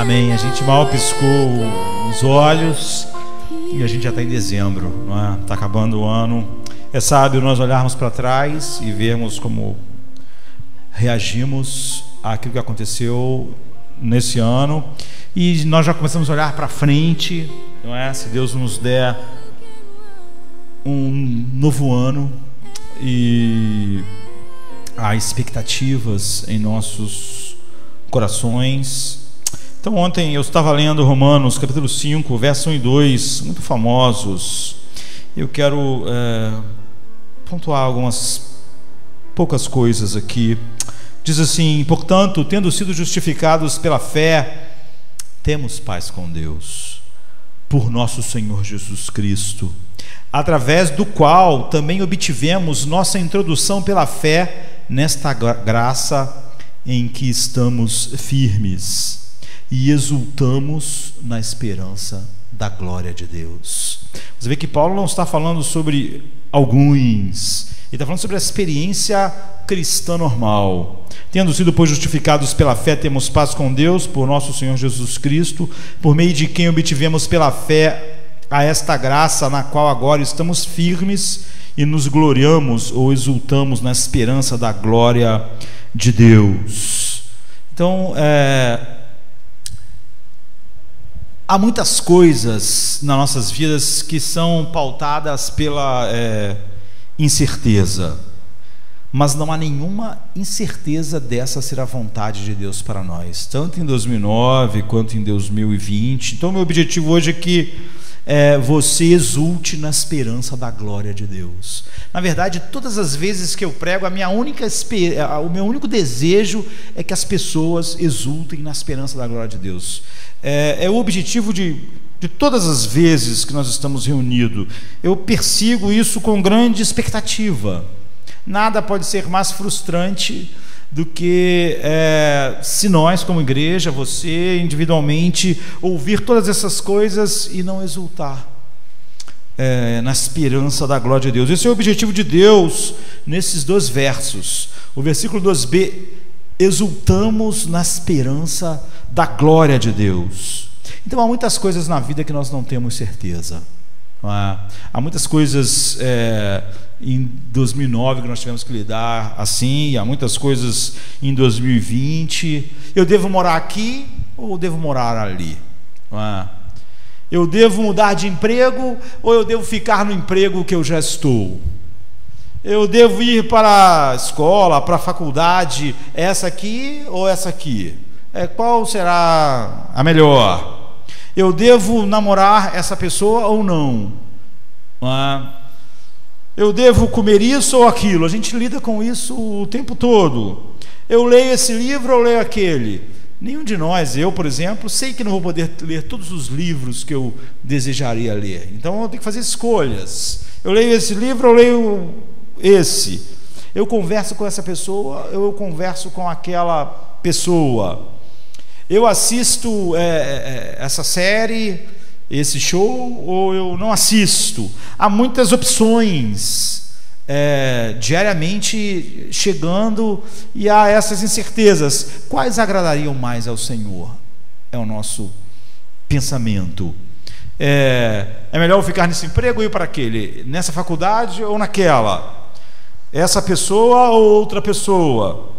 Amém. A gente mal piscou os olhos e a gente já está em dezembro, não é? Está acabando o ano. É sábio nós olharmos para trás e vermos como reagimos àquilo que aconteceu nesse ano, e nós já começamos a olhar para frente, não é? Se Deus nos der um novo ano, e há expectativas em nossos corações. Então ontem eu estava lendo Romanos capítulo 5, verso 1 e 2, muito famosos. Eu quero pontuar algumas poucas coisas aqui. Diz assim: portanto, tendo sido justificados pela fé, temos paz com Deus, por nosso Senhor Jesus Cristo, através do qual também obtivemos nossa introdução pela fé nesta graça em que estamos firmes e exultamos na esperança da glória de Deus. Você vê que Paulo não está falando sobre alguns, ele está falando sobre a experiência cristã normal. Tendo sido, pois, justificados pela fé, temos paz com Deus, por nosso Senhor Jesus Cristo, por meio de quem obtivemos pela fé a esta graça na qual agora estamos firmes e nos gloriamos ou exultamos na esperança da glória de Deus. Então, há muitas coisas nas nossas vidas que são pautadas pela incerteza, mas não há nenhuma incerteza dessa ser a vontade de Deus para nós, tanto em 2009 quanto em 2020. Então meu objetivo hoje é que você exulte na esperança da glória de Deus. Na verdade, todas as vezes que eu prego, o meu único desejo é que as pessoas exultem na esperança da glória de Deus. É o objetivo de todas as vezes que nós estamos reunidos. Eu persigo isso com grande expectativa. Nada pode ser mais frustrante do que se nós, como igreja, você individualmente, ouvir todas essas coisas e não exultar na esperança da glória de Deus. Esse é o objetivo de Deus nesses dois versos. O versículo 2b: exultamos na esperança da glória de Deus. Então há muitas coisas na vida que nós não temos certeza. Há muitas coisas em 2009 que nós tivemos que lidar assim, há muitas coisas em 2020. Eu devo morar aqui ou devo morar ali? Eu devo mudar de emprego ou eu devo ficar no emprego que eu já estou? Eu devo ir para a escola, para a faculdade, essa aqui ou essa aqui? Qual será a melhor? Eu devo namorar essa pessoa ou não? Eu devo comer isso ou aquilo? A gente lida com isso o tempo todo. Eu leio esse livro ou leio aquele? Nenhum de nós, eu, por exemplo, sei que não vou poder ler todos os livros que eu desejaria ler. Então eu tenho que fazer escolhas. Eu leio esse livro ou leio esse? Eu converso com essa pessoa ou eu converso com aquela pessoa? Eu assisto essa série, esse show, ou eu não assisto? Há muitas opções diariamente chegando, e há essas incertezas. Quais agradariam mais ao Senhor? É o nosso pensamento. É melhor eu ficar nesse emprego ou ir para aquele? Nessa faculdade ou naquela? Essa pessoa ou outra pessoa?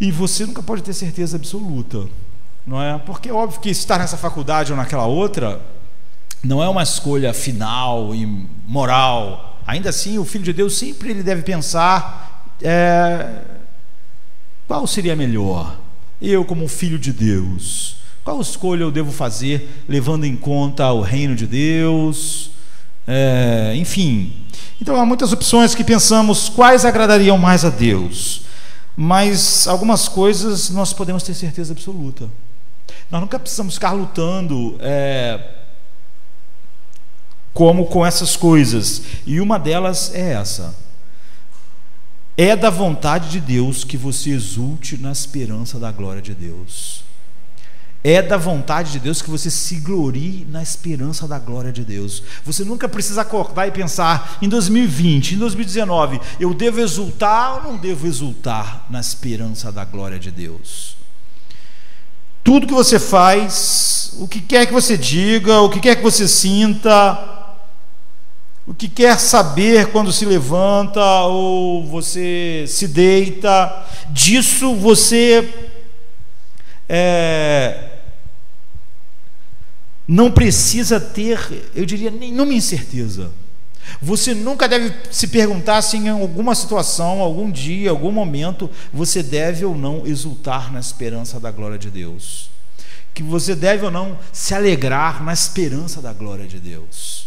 E você nunca pode ter certeza absoluta, não é? Porque é óbvio que estar nessa faculdade ou naquela outra não é uma escolha final e moral. Ainda assim, o Filho de Deus sempre ele deve pensar qual seria melhor. Eu, como filho de Deus, qual escolha eu devo fazer levando em conta o reino de Deus? Enfim, então há muitas opções que pensamos quais agradariam mais a Deus. Mas algumas coisas nós podemos ter certeza absoluta. Nós nunca precisamos ficar lutando como com essas coisas. E uma delas é essa: é da vontade de Deus que você exulte na esperança da glória de Deus. É da vontade de Deus que você se glorie na esperança da glória de Deus. Você nunca precisa acordar e pensar em 2020, em 2019, eu devo exultar ou não devo exultar na esperança da glória de Deus? tudo que você faz, o que quer que você diga, o que quer que você sinta, o que quer saber quando se levanta ou você se deita, disso você não precisa ter, eu diria, nenhuma incerteza. Você nunca deve se perguntar se em alguma situação, algum dia, algum momento, você deve ou não exultar na esperança da glória de Deus. Que você deve ou não se alegrar na esperança da glória de Deus.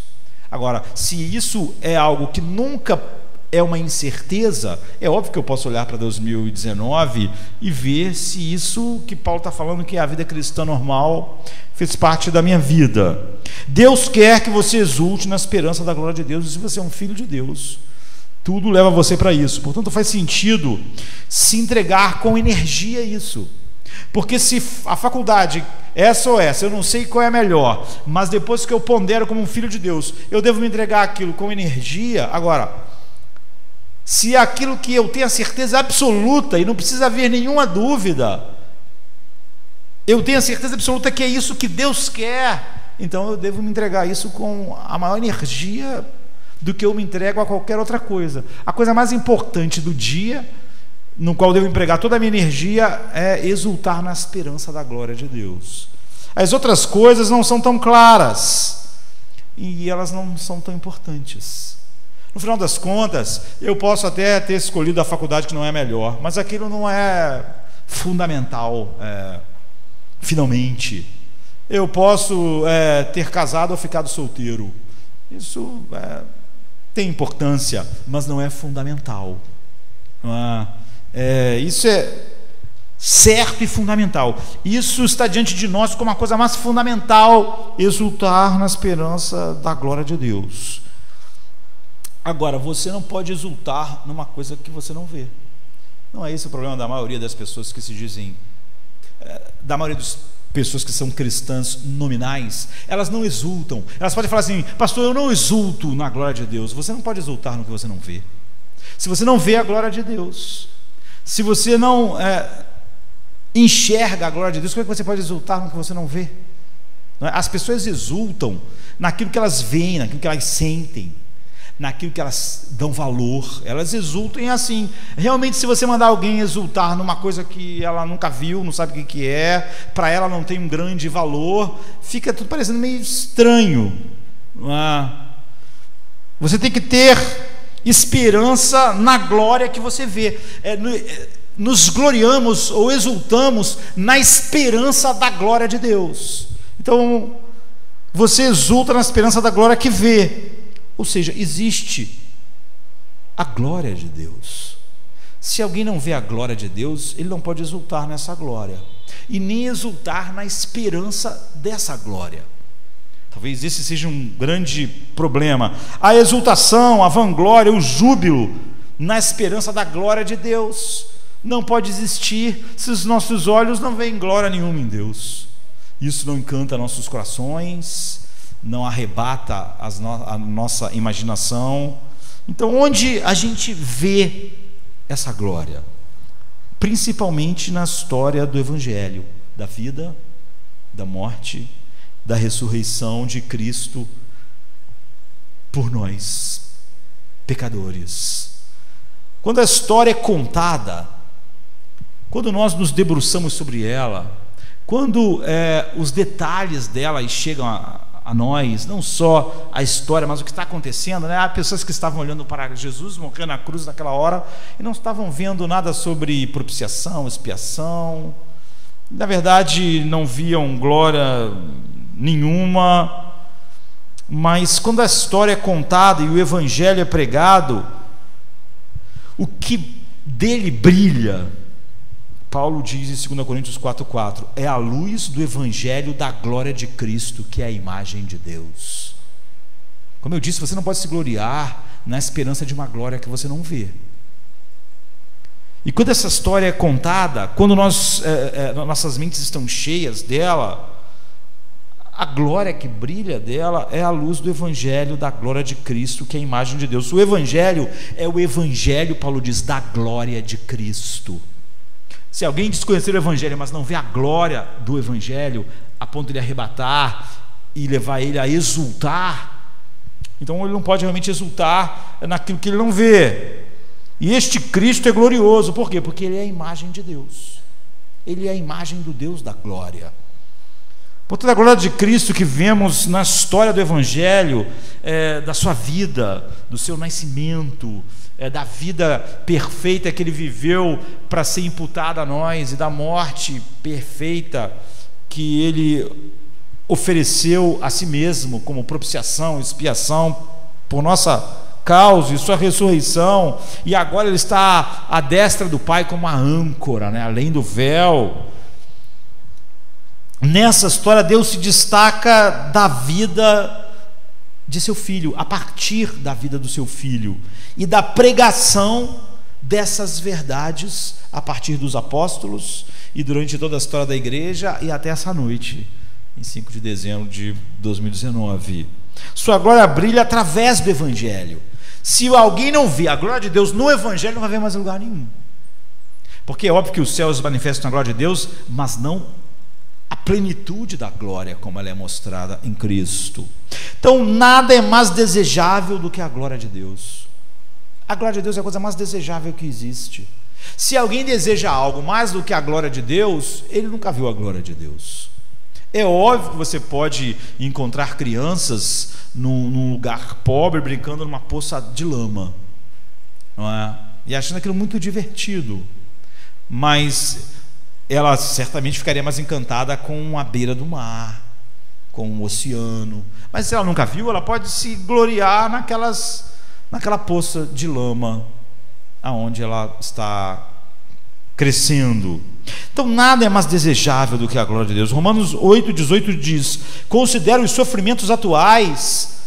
Agora, se isso é algo que nunca é uma incerteza, é óbvio que eu posso olhar para 2019 e ver se isso que Paulo está falando, que é a vida cristã normal, fez parte da minha vida. Deus quer que você exulte na esperança da glória de Deus, e se você é um filho de Deus, tudo leva você para isso. Portanto, faz sentido se entregar com energia a isso. Porque se a faculdade, essa ou essa, eu não sei qual é a melhor, mas depois que eu pondero como um filho de Deus, eu devo me entregar aquilo com energia. Agora, se aquilo que eu tenho a certeza absoluta, e não precisa haver nenhuma dúvida, eu tenho a certeza absoluta que é isso que Deus quer, então eu devo me entregar a isso com a maior energia do que eu me entrego a qualquer outra coisa. A coisa mais importante do dia, no qual eu devo empregar toda a minha energia, é exultar na esperança da glória de Deus. As outras coisas não são tão claras e elas não são tão importantes. No final das contas, eu posso até ter escolhido a faculdade que não é melhor, mas aquilo não é fundamental, finalmente. Eu posso ter casado ou ficado solteiro. Isso tem importância, mas não é fundamental. Isso é certo e fundamental. Isso está diante de nós como a coisa mais fundamental, exultar na esperança da glória de Deus. Agora, você não pode exultar numa coisa que você não vê. Não é esse o problema da maioria das pessoas que se dizem, da maioria das pessoas que são cristãs nominais. Elas não exultam. Elas podem falar assim: pastor, eu não exulto na glória de Deus. Você não pode exultar no que você não vê. Se você não vê a glória de Deus, se você não enxerga a glória de Deus, como é que você pode exultar no que você não vê? As pessoas exultam naquilo que elas veem, naquilo que elas sentem, naquilo que elas dão valor. Elas exultam e assim. Realmente, se você mandar alguém exultar numa coisa que ela nunca viu, não sabe o que é, para ela não tem um grande valor, fica tudo parecendo meio estranho. Você tem que ter esperança na glória que você vê. Nos gloriamos ou exultamos na esperança da glória de Deus. Então, você exulta na esperança da glória que vê. Ou seja, existe a glória de Deus. Se alguém não vê a glória de Deus, ele não pode exultar nessa glória, e nem exultar na esperança dessa glória. Talvez esse seja um grande problema. A exultação, a vanglória, o júbilo na esperança da glória de Deus não pode existir se os nossos olhos não veem glória nenhuma em Deus. Isso não encanta nossos corações, não arrebata a nossa imaginação. Então, onde a gente vê essa glória? Principalmente na história do Evangelho, da vida, da morte, da ressurreição de Cristo por nós, pecadores. Quando a história é contada, quando nós nos debruçamos sobre ela, quando os detalhes dela chegam a nós, não só a história, mas o que está acontecendo, Há pessoas que estavam olhando para Jesus morrer na cruz naquela hora e não estavam vendo nada sobre propiciação, expiação. Na verdade, não viam glória nenhuma. Mas quando a história é contada e o evangelho é pregado, o que dele brilha, Paulo diz em 2 Coríntios 4,4, é a luz do evangelho da glória de Cristo, que é a imagem de Deus. Como eu disse, você não pode se gloriar na esperança de uma glória que você não vê. E quando essa história é contada, quando nossas mentes estão cheias dela, a glória que brilha dela é a luz do evangelho da glória de Cristo, que é a imagem de Deus. O evangelho é o evangelho, Paulo diz, da glória de Cristo. Se alguém desconhecer o Evangelho, mas não vê a glória do Evangelho, a ponto de ele arrebatar e levar ele a exultar, então ele não pode realmente exultar naquilo que ele não vê. E este Cristo é glorioso, por quê? Porque ele é a imagem de Deus, ele é a imagem do Deus da glória. Por toda a glória de Cristo que vemos na história do Evangelho, da sua vida, do seu nascimento, da vida perfeita que ele viveu para ser imputada a nós, e da morte perfeita que ele ofereceu a si mesmo como propiciação, expiação por nossa causa, e sua ressurreição, e agora ele está à destra do Pai como a âncora, né, além do véu. Nessa história Deus se destaca da vida de seu filho, a partir da vida do seu filho e da pregação dessas verdades a partir dos apóstolos e durante toda a história da igreja e até essa noite, em 5 de dezembro de 2019. Sua glória brilha através do Evangelho. Se alguém não vê a glória de Deus no Evangelho, não vai ver mais em lugar nenhum, porque é óbvio que os céus manifestam a glória de Deus, mas não a plenitude da glória como ela é mostrada em Cristo. Então nada é mais desejável do que a glória de Deus. A glória de Deus é a coisa mais desejável que existe. Se alguém deseja algo mais do que a glória de Deus, ele nunca viu a glória de Deus. É óbvio que você pode encontrar crianças num lugar pobre brincando numa poça de lama, não é? E achando aquilo muito divertido, mas ela certamente ficaria mais encantada com a beira do mar, com o oceano. Mas se ela nunca viu, ela pode se gloriar naquela poça de lama aonde ela está crescendo. Então nada é mais desejável do que a glória de Deus. Romanos 8,18 diz: considero os sofrimentos atuais,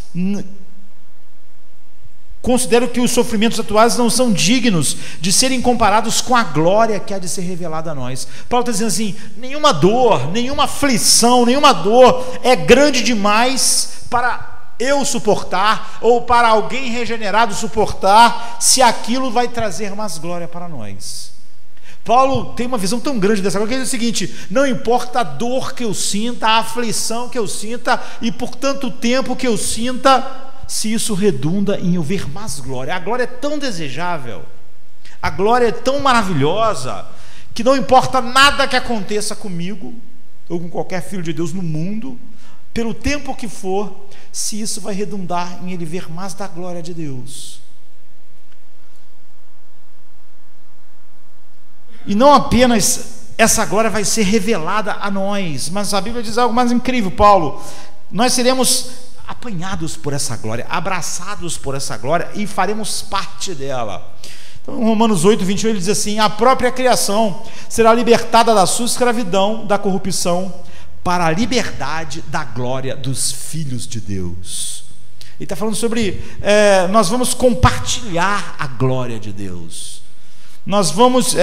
considero que os sofrimentos atuais não são dignos de serem comparados com a glória que há de ser revelada a nós. Paulo está dizendo assim: nenhuma dor, nenhuma aflição, nenhuma dor é grande demais para eu suportar, ou para alguém regenerado suportar, se aquilo vai trazer mais glória para nós. Paulo tem uma visão tão grande dessa coisa, que ele diz o seguinte: não importa a dor que eu sinta, a aflição que eu sinta, e por tanto tempo que eu sinta, se isso redunda em eu ver mais glória. A glória é tão desejável, a glória é tão maravilhosa, que não importa nada que aconteça comigo, ou com qualquer filho de Deus no mundo, pelo tempo que for, se isso vai redundar em ele ver mais da glória de Deus. E não apenas essa glória vai ser revelada a nós, mas a Bíblia diz algo mais incrível, Paulo: nós seremos apanhados por essa glória, abraçados por essa glória, e faremos parte dela. Então, em Romanos 8,21 ele diz assim: a própria criação será libertada da sua escravidão, da corrupção, para a liberdade da glória dos filhos de Deus. Ele está falando sobre nós vamos compartilhar a glória de Deus. Nós vamos,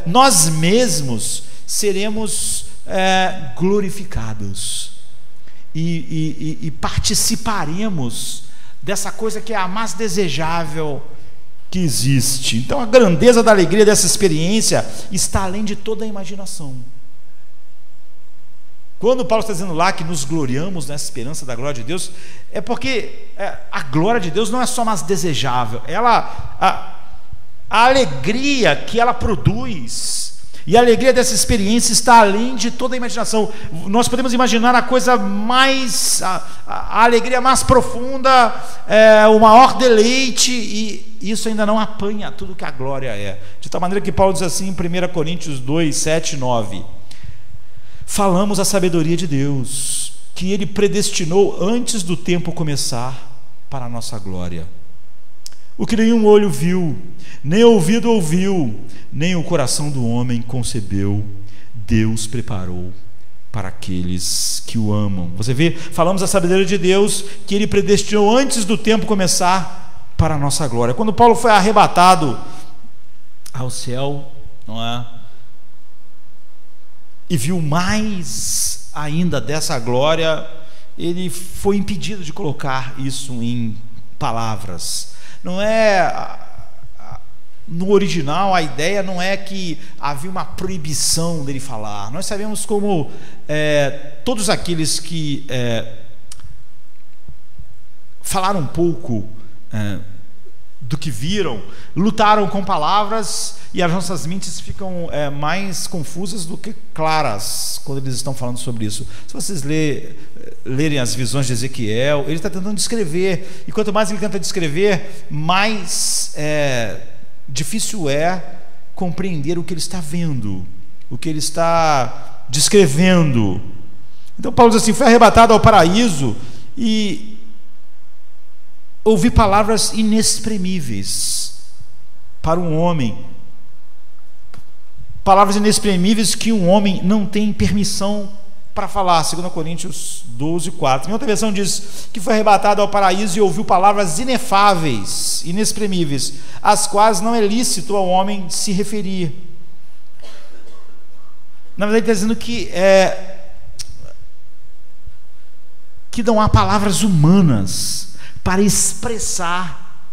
nós mesmos seremos glorificados e participaremos dessa coisa que é a mais desejável que existe. Então a grandeza da alegria dessa experiência está além de toda a imaginação. Quando Paulo está dizendo lá que nos gloriamos nessa esperança da glória de Deus, é porque a glória de Deus não é só mais desejável, a alegria que ela produz, e a alegria dessa experiência está além de toda a imaginação. Nós podemos imaginar a coisa mais, a alegria mais profunda, o maior deleite, e isso ainda não apanha tudo que a glória é. De tal maneira que Paulo diz assim em 1 Coríntios 2, 7 e 9: falamos a sabedoria de Deus, que Ele predestinou antes do tempo começar para a nossa glória. O que nenhum olho viu, nem ouvido ouviu, nem o coração do homem concebeu, Deus preparou para aqueles que o amam. Você vê, falamos a sabedoria de Deus, que Ele predestinou antes do tempo começar para a nossa glória. Quando Paulo foi arrebatado ao céu, não é? E viu mais ainda dessa glória, ele foi impedido de colocar isso em palavras. Não é no original, a ideia não é que havia uma proibição dele falar. Nós sabemos como todos aqueles que falaram um pouco do que viram, lutaram com palavras, e as nossas mentes ficam mais confusas do que claras quando eles estão falando sobre isso. Se vocês lerem as visões de Ezequiel, ele está tentando descrever, e quanto mais ele tenta descrever, mais difícil é compreender o que ele está vendo, o que ele está descrevendo. Então Paulo diz assim: foi arrebatado ao paraíso e ouvi palavras inexprimíveis para um homem, palavras inexprimíveis que um homem não tem permissão para falar. 2 Coríntios 12, 4. Em outra versão diz que foi arrebatado ao paraíso e ouviu palavras inefáveis, inexprimíveis, às quais não é lícito ao homem se referir. Na verdade, está dizendo que não há palavras humanas para expressar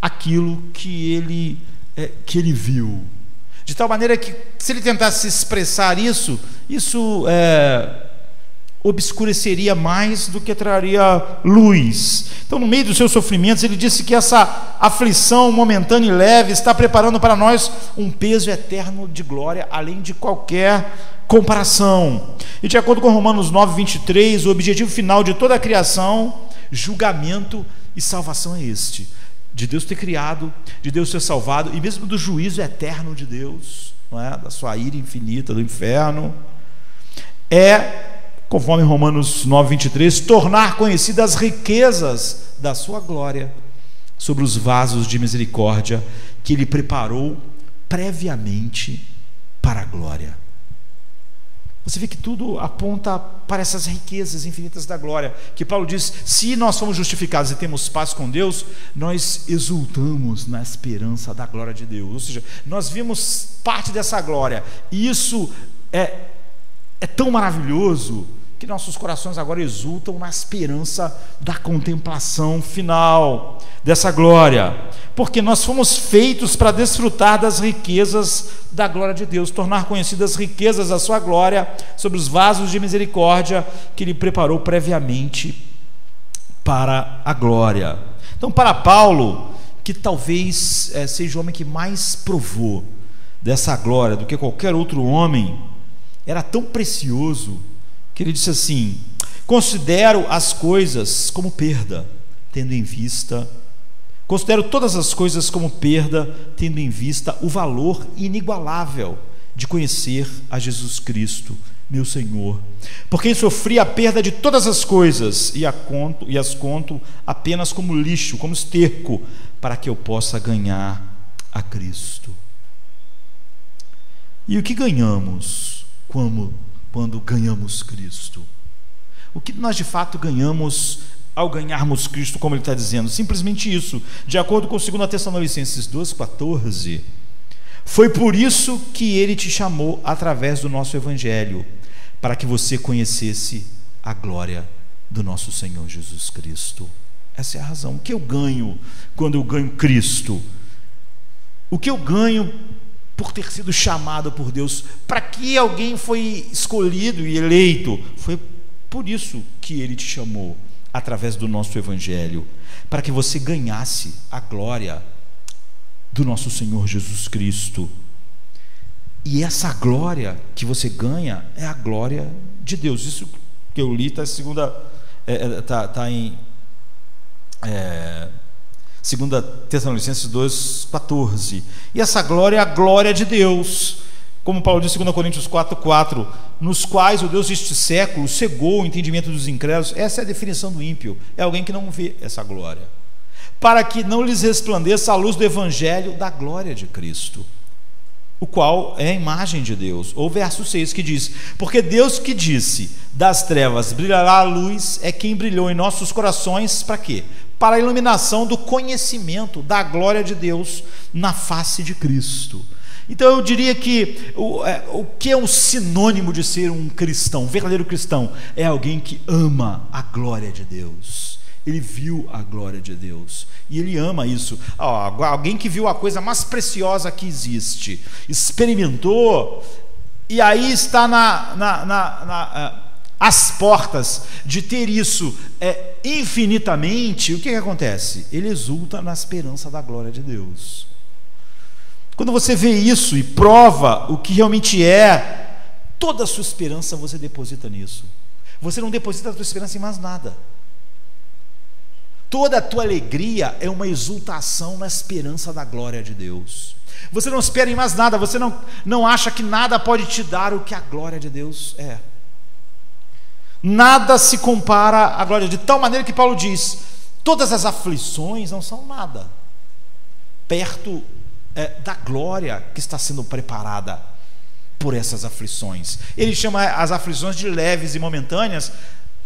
aquilo que ele viu, de tal maneira que, se ele tentasse expressar isso obscureceria mais do que traria luz. Então, no meio dos seus sofrimentos, ele disse que essa aflição momentânea e leve está preparando para nós um peso eterno de glória, além de qualquer comparação. E de acordo com Romanos 9, 23, o objetivo final de toda a criação, julgamento e salvação, é este: de Deus ter criado, de Deus ter salvado, e mesmo do juízo eterno de Deus, não é? Da sua ira infinita, do inferno, conforme Romanos 9, 23, tornar conhecidas as riquezas da sua glória sobre os vasos de misericórdia que ele preparou previamente para a glória. Você vê que tudo aponta para essas riquezas infinitas da glória, que Paulo diz: se nós somos justificados e temos paz com Deus, nós exultamos na esperança da glória de Deus. Ou seja, nós vimos parte dessa glória, e isso é tão maravilhoso que nossos corações agora exultam na esperança da contemplação final dessa glória, porque nós fomos feitos para desfrutar das riquezas da glória de Deus, tornar conhecidas as riquezas da sua glória sobre os vasos de misericórdia que ele preparou previamente para a glória. Então, para Paulo, que talvez seja o homem que mais provou dessa glória do que qualquer outro homem, era tão precioso que ele disse assim: considero as coisas como perda, tendo em vista, considero todas as coisas como perda, tendo em vista o valor inigualável de conhecer a Jesus Cristo, meu Senhor, por quem sofri a perda de todas as coisas e as conto apenas como lixo, como esterco, para que eu possa ganhar a Cristo. E o que ganhamos quando ganhamos Cristo? O que nós de fato ganhamos ao ganharmos Cristo, como ele está dizendo? Simplesmente isso. De acordo com 2 Tessalonicenses 2,14, foi por isso que ele te chamou através do nosso Evangelho, para que você conhecesse a glória do nosso Senhor Jesus Cristo. Essa é a razão. O que eu ganho quando eu ganho Cristo? O que eu ganho por ter sido chamado por Deus? Para que alguém foi escolhido e eleito? Foi por isso que ele te chamou através do nosso Evangelho, para que você ganhasse a glória do nosso Senhor Jesus Cristo. E essa glória que você ganha é a glória de Deus. Isso que eu li está em 2 Tessalonicenses 2,14. E essa glória é a glória de Deus, como Paulo diz em 2 Coríntios 4,4, nos quais o Deus deste século cegou o entendimento dos incrédulos. Essa é a definição do ímpio: é alguém que não vê essa glória, para que não lhes resplandeça a luz do Evangelho da glória de Cristo, o qual é a imagem de Deus. Ou verso 6 que diz: porque Deus que disse, das trevas brilhará a luz, é quem brilhou em nossos corações, para quê? Para a iluminação do conhecimento da glória de Deus na face de Cristo. Então eu diria que o que é um sinônimo de ser um cristão, um verdadeiro cristão, é alguém que ama a glória de Deus, Ele viu a glória de Deus e ele ama isso. Alguém que viu a coisa mais preciosa que existe, experimentou, e aí está às portas de ter isso infinitamente. O que acontece? Ele exulta na esperança da glória de Deus. Quando você vê isso e prova o que realmente é, toda a sua esperança você deposita nisso. Você não deposita a sua esperança em mais nada. Toda a tua alegria é uma exultação na esperança da glória de Deus. Você não espera em mais nada, você não acha que nada pode te dar o que a glória de Deus é. Nada se compara à glória, de tal maneira que Paulo diz: todas as aflições não são nada perto da glória que está sendo preparada por essas aflições. Ele chama as aflições de leves e momentâneas.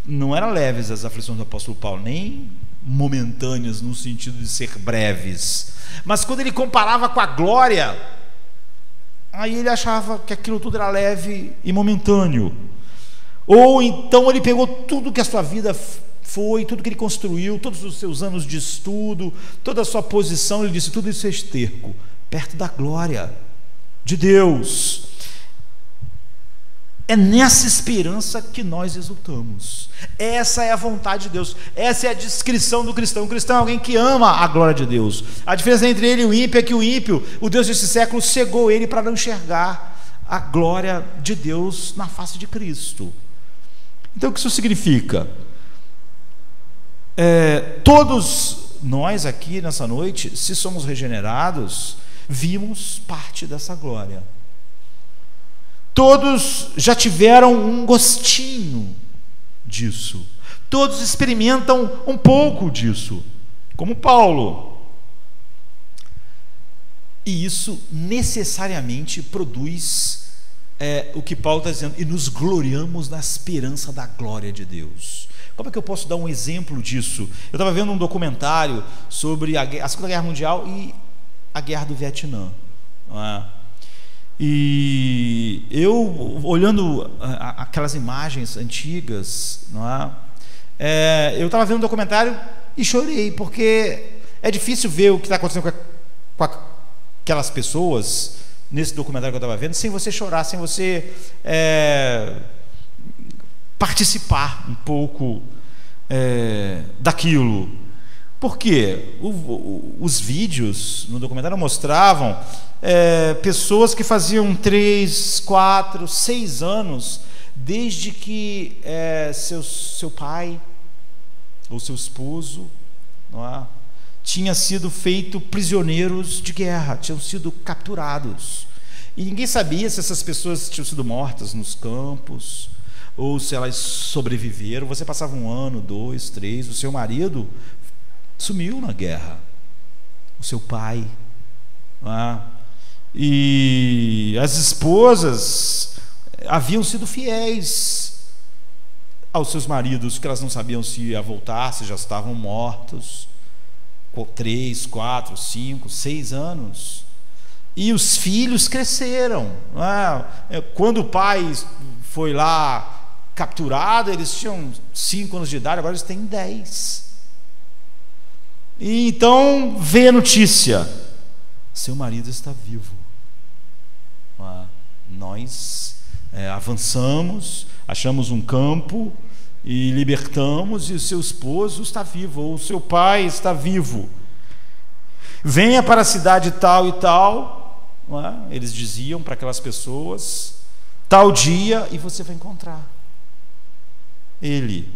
Não eram leves as aflições do apóstolo Paulo, nem momentâneas no sentido de ser breves, mas quando ele comparava com a glória, aí ele achava que aquilo tudo era leve e momentâneo. Ou então ele pegou tudo que a sua vida foi, tudo que ele construiu, todos os seus anos de estudo, toda a sua posição, ele disse: tudo isso é esterco perto da glória de Deus. É nessa esperança que nós exultamos. Essa é a vontade de Deus. Essa é a descrição do cristão. O cristão é alguém que ama a glória de Deus. A diferença entre ele e o ímpio é que o ímpio, o Deus desse século, cegou ele para não enxergar a glória de Deus na face de Cristo. Então o que isso significa? Todos nós aqui nessa noite, se somos regenerados, vimos parte dessa glória. Todos já tiveram um gostinho disso. Todos experimentam um pouco disso, como Paulo. E isso necessariamente produz o que Paulo está dizendo: e nos gloriamos na esperança da glória de Deus. Como é que eu posso dar um exemplo disso? Eu estava vendo um documentário sobre a Segunda Guerra Mundial e a Guerra do Vietnã, não é? E eu, olhando aquelas imagens antigas, não é? Eu estava vendo um documentário e chorei, porque é difícil ver o que está acontecendo com aquelas pessoas nesse documentário que eu estava vendo, sem você chorar, sem você participar um pouco daquilo. Porque os vídeos no documentário mostravam pessoas que faziam 3, 4, 6 anos desde que seu pai ou seu esposo, não é, tinha sido feito prisioneiros de guerra, tinham sido capturados, e ninguém sabia se essas pessoas tinham sido mortas nos campos ou se elas sobreviveram. Você passava 1 ano, 2, 3, o seu marido sumiu na guerra, o seu pai, não é? E as esposas haviam sido fiéis aos seus maridos, que elas não sabiam se ia voltar, se já estavam mortos. 3, 4, 5, 6 anos. E os filhos cresceram, não é? Quando o pai foi lá capturado, eles tinham 5 anos de idade, agora eles têm 10. E então vê a notícia: seu marido está vivo. Nós avançamos, achamos um campo e libertamos, e o seu esposo está vivo, ou o seu pai está vivo. Venha para a cidade tal e tal, não é? Eles diziam para aquelas pessoas, tal dia, e você vai encontrar ele.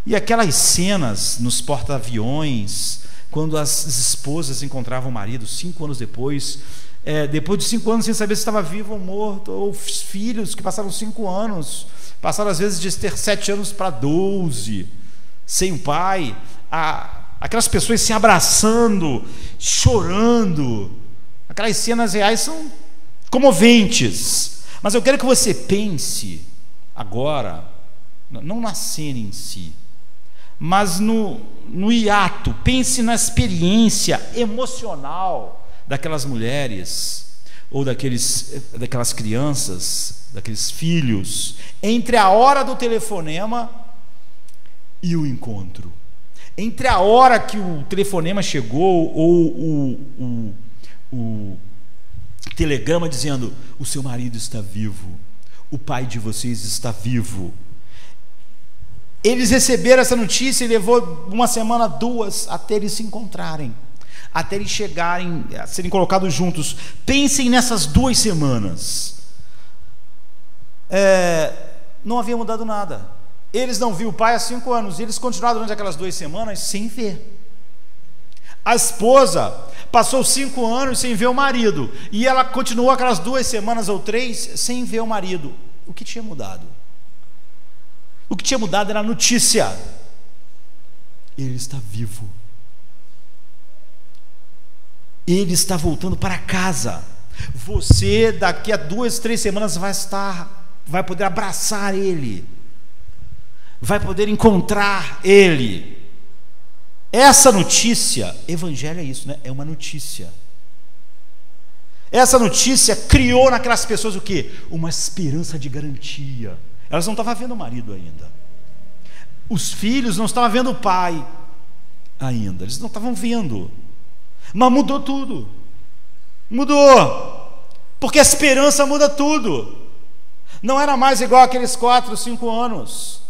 E aquelas cenas nos porta-aviões, quando as esposas encontravam o marido 5 anos depois de 5 anos sem saber se estava vivo ou morto, ou os filhos que passaram 5 anos, passaram às vezes de ter 7 anos para 12, sem o pai, aquelas pessoas se abraçando, chorando. Aquelas cenas reais são comoventes. Mas eu quero que você pense agora, não na cena em si, mas no hiato. Pense na experiência emocional daquelas mulheres, ou daquelas crianças, daqueles filhos, entre a hora do telefonema e o encontro, Entre a hora que o telefonema chegou ou o telegrama dizendo: o seu marido está vivo, o pai de vocês está vivo. Eles receberam essa notícia e levou 1 semana, 2, até eles se encontrarem, até eles chegarem, a serem colocados juntos. Pensem nessas 2 semanas. Não havia mudado nada. Eles não viram o pai há 5 anos, e eles continuaram durante aquelas 2 semanas sem ver. A esposa passou 5 anos sem ver o marido, e ela continuou aquelas 2 semanas ou 3 sem ver o marido. O que tinha mudado? O que tinha mudado era a notícia: ele está vivo, ele está voltando para casa. Você daqui a 2, 3 semanas vai poder abraçar ele, vai poder encontrar ele. Essa notícia, evangelho é isso, né? É uma notícia. Essa notícia criou naquelas pessoas o quê? Uma esperança de garantia. Elas não estavam vendo o marido ainda, os filhos não estavam vendo o pai ainda, eles não estavam vendo, mas mudou tudo. Mudou, porque a esperança muda tudo. Não era mais igual aqueles 4, 5 anos.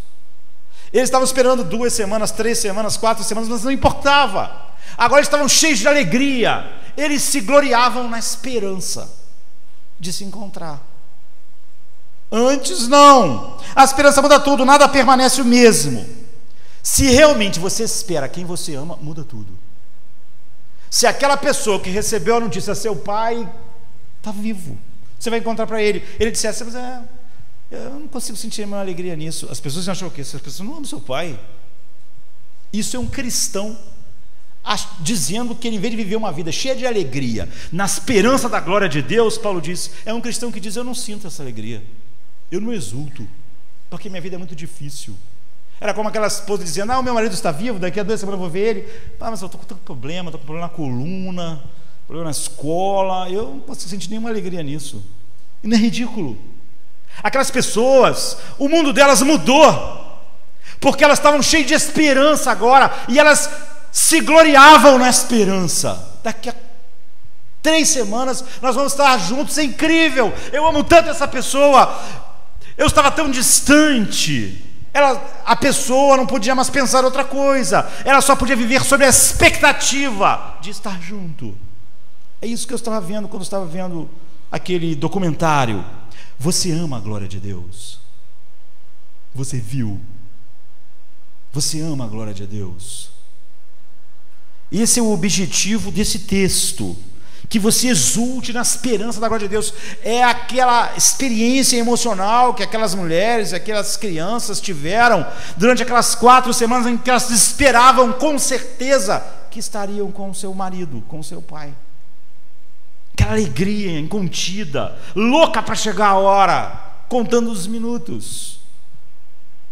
Eles estavam esperando 2 semanas, 3 semanas, 4 semanas, mas não importava. Agora eles estavam cheios de alegria. Eles se gloriavam na esperança de se encontrar. Antes não. A esperança muda tudo, nada permanece o mesmo. Se realmente você espera quem você ama, muda tudo. Se aquela pessoa que recebeu a notícia, seu pai, está vivo, você vai encontrar para ele. Ele dissesse: mas eu não consigo sentir a minha alegria nisso. As pessoas acham o quê? As pessoas não amam seu pai. Isso é um cristão dizendo que ele, em vez de viver uma vida cheia de alegria, na esperança da glória de Deus, Paulo diz, é um cristão que diz: eu não sinto essa alegria, eu não exulto, porque minha vida é muito difícil. Era como aquela esposa dizendo: o meu marido está vivo, daqui a 2 semanas eu vou ver ele. Mas eu estou com tanto problema, estou com problema na coluna, problema na escola, eu não posso sentir nenhuma alegria nisso. E não é ridículo? Aquelas pessoas, o mundo delas mudou, porque elas estavam cheias de esperança agora, e elas se gloriavam na esperança. Daqui a 3 semanas nós vamos estar juntos, é incrível, eu amo tanto essa pessoa, eu estava tão distante. A pessoa não podia mais pensar outra coisa, ela só podia viver sob a expectativa de estar junto. É isso que eu estava vendo quando eu estava vendo aquele documentário. Você ama a glória de Deus? Você viu? Você ama a glória de Deus? Esse é o objetivo desse texto, que você exulte na esperança da glória de Deus. É aquela experiência emocional que aquelas mulheres, aquelas crianças tiveram durante aquelas 4 semanas em que elas esperavam com certeza que estariam com o seu marido, com o seu pai. Aquela alegria incontida, louca para chegar a hora, contando os minutos,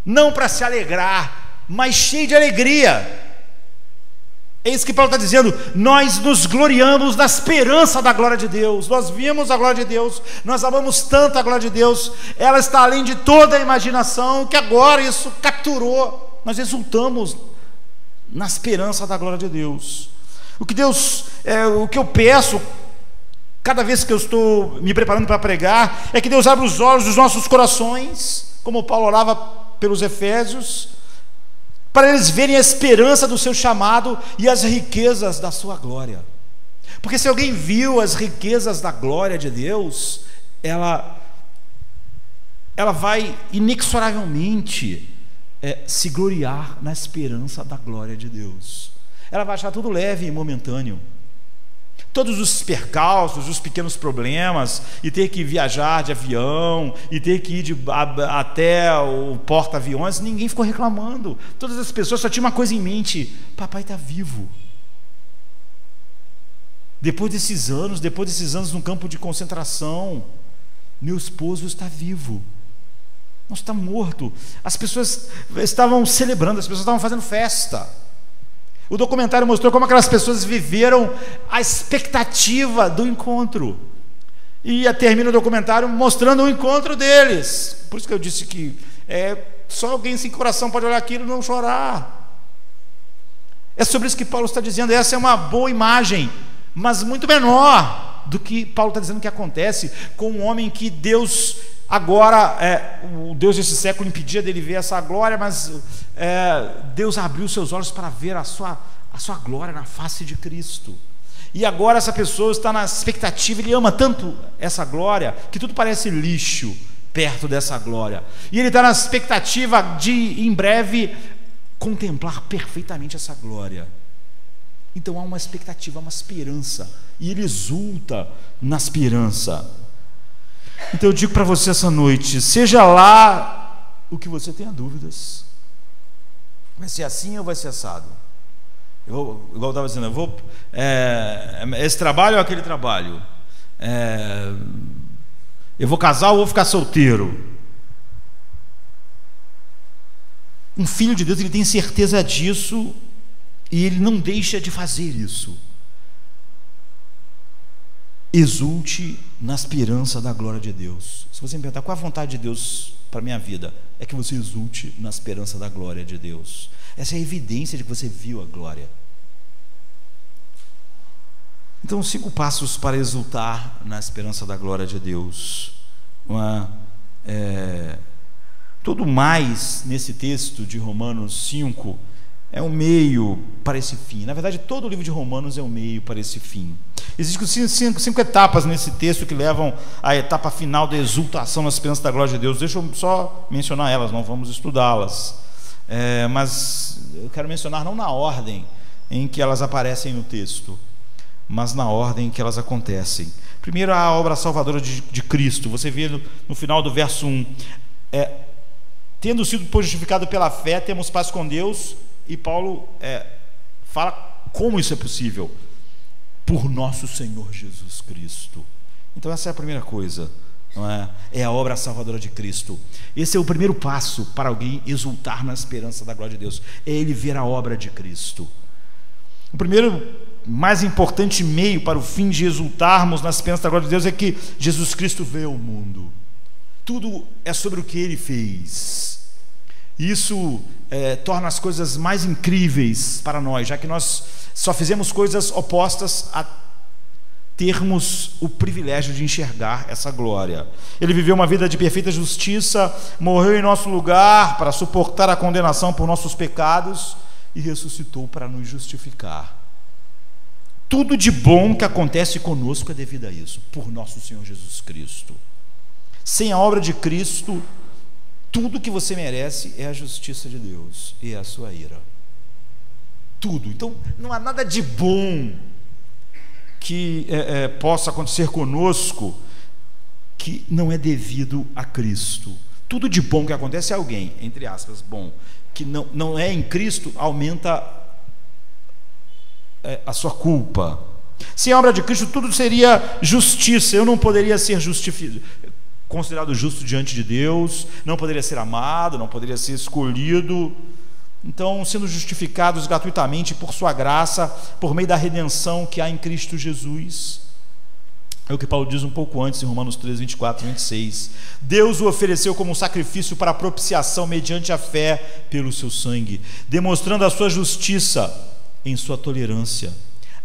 não para se alegrar, mas cheio de alegria. É isso que Paulo está dizendo: nós nos gloriamos na esperança da glória de Deus. Nós vimos a glória de Deus, nós amamos tanto a glória de Deus, ela está além de toda a imaginação, que agora isso capturou. Nós exultamos na esperança da glória de Deus. O que eu peço cada vez que eu estou me preparando para pregar é que Deus abra os olhos dos nossos corações, como Paulo orava pelos Efésios, para eles verem a esperança do seu chamado e as riquezas da sua glória. Porque se alguém viu as riquezas da glória de Deus, ela vai inexoravelmente se gloriar na esperança da glória de Deus. Ela vai achar tudo leve e momentâneo. Todos os percalços, os pequenos problemas, e ter que viajar de avião, e ter que ir até o porta-aviões, ninguém ficou reclamando. Todas as pessoas só tinham uma coisa em mente: papai está vivo. Depois desses anos no campo de concentração, meu esposo está vivo. Não está morto. As pessoas estavam celebrando, as pessoas estavam fazendo festa. O documentário mostrou como aquelas pessoas viveram a expectativa do encontro. E termina o documentário mostrando o encontro deles. Por isso que eu disse que só alguém sem coração pode olhar aquilo e não chorar. É sobre isso que Paulo está dizendo. Essa é uma boa imagem, mas muito menor do que Paulo está dizendo que acontece com um homem que Deus agora, o Deus desse século impedia dele ver essa glória, mas Deus abriu seus olhos para ver a sua glória na face de Cristo. E agora essa pessoa está na expectativa, ele ama tanto essa glória, que tudo parece lixo perto dessa glória. E ele está na expectativa de, em breve, contemplar perfeitamente essa glória. Então há uma expectativa, uma esperança, e ele exulta na esperança. Então eu digo para você essa noite, seja lá o que você tenha dúvidas, vai ser assim ou vai ser assado? Igual eu estava dizendo, esse trabalho ou aquele trabalho? Eu vou casar ou vou ficar solteiro? Um filho de Deus, ele tem certeza disso e ele não deixa de fazer isso. Exulte na esperança da glória de Deus. Se você me perguntar qual é a vontade de Deus para a minha vida, é que você exulte na esperança da glória de Deus. Essa é a evidência de que você viu a glória. Então, 5 passos para exultar na esperança da glória de Deus. Tudo mais nesse texto de Romanos 5 é um meio para esse fim. Na verdade, todo o livro de Romanos é um meio para esse fim. Existem 5 etapas nesse texto que levam à etapa final da exultação na esperança da glória de Deus. Deixa eu só mencionar elas, não vamos estudá-las. Mas eu quero mencionar não na ordem em que elas aparecem no texto, mas na ordem em que elas acontecem. Primeiro, a obra salvadora de Cristo. Você vê no final do verso 1, tendo sido justificado pela fé, temos paz com Deus. E Paulo fala como isso é possível: por nosso Senhor Jesus Cristo. Então essa é a primeira coisa, não é? É a obra salvadora de Cristo. Esse é o primeiro passo para alguém exultar na esperança da glória de Deus, é ele ver a obra de Cristo. O primeiro, mais importante meio para o fim de exultarmos na esperança da glória de Deus é que Jesus Cristo veio ao mundo. Tudo é sobre o que ele fez. Isso torna as coisas mais incríveis para nós, já que nós só fizemos coisas opostas a termos o privilégio de enxergar essa glória. Ele viveu uma vida de perfeita justiça, morreu em nosso lugar para suportar a condenação por nossos pecados e ressuscitou para nos justificar. Tudo de bom que acontece conosco é devido a isso, por nosso Senhor Jesus Cristo. Sem a obra de Cristo, tudo que você merece é a justiça de Deus e a sua ira. Tudo. Então não há nada de bom que possa acontecer conosco que não é devido a Cristo. Tudo de bom que acontece a alguém, entre aspas, bom, que não é em Cristo, aumenta a sua culpa. Sem a obra de Cristo, tudo seria justiça. Eu não poderia ser considerado justo diante de Deus, não poderia ser amado, não poderia ser escolhido. Então, sendo justificados gratuitamente por sua graça, por meio da redenção que há em Cristo Jesus, é o que Paulo diz um pouco antes em Romanos 3, 24 e 26. Deus o ofereceu como um sacrifício para propiciação mediante a fé pelo seu sangue, demonstrando a sua justiça em sua tolerância.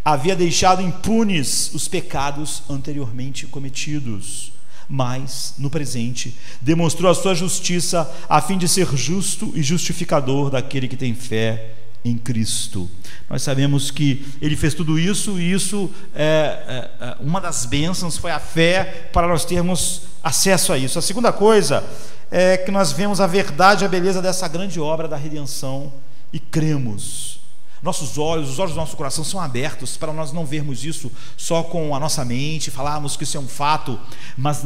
Havia deixado impunes os pecados anteriormente cometidos, mas, no presente, demonstrou a sua justiça a fim de ser justo e justificador daquele que tem fé em Cristo. Nós sabemos que ele fez tudo isso, e isso uma das bênçãos foi a fé para nós termos acesso a isso. A segunda coisa é que nós vemos a verdade e a beleza dessa grande obra da redenção e cremos. Nossos olhos, os olhos do nosso coração são abertos para nós não vermos isso só com a nossa mente, falarmos que isso é um fato, mas